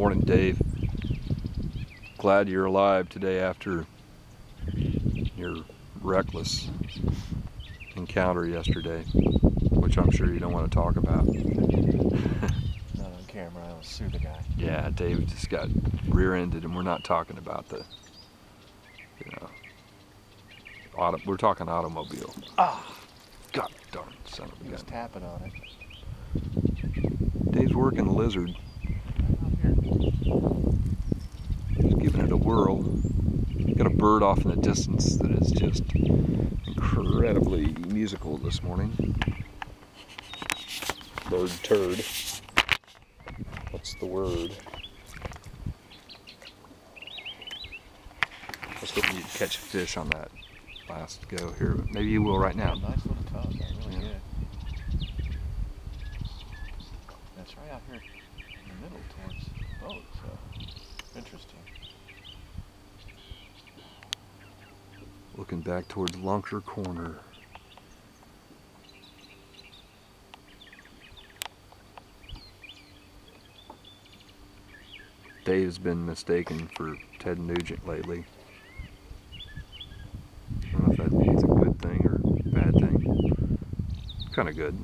Morning, Dave. Glad you're alive today after your reckless encounter yesterday, which I'm sure you don't want to talk about. Not on camera, I'll sue the guy. Yeah, Dave just got rear-ended, and we're not talking about the, we're talking automobile. Ah! God darn son of a gun. He was tapping on it. Dave's working the lizard. Out here. Just giving it a whirl. Got a bird off in the distance that is just incredibly musical this morning. Bird turd. What's the word? I was hoping you'd catch a fish on that last go here, but maybe you will right now. Yeah, nice little tug, really good. That's right out here in the middle towards the boat, so interesting. Looking back towards Lunker Corner. Dave's been mistaken for Ted Nugent lately. I don't know if that's a good thing or a bad thing. Kind of good.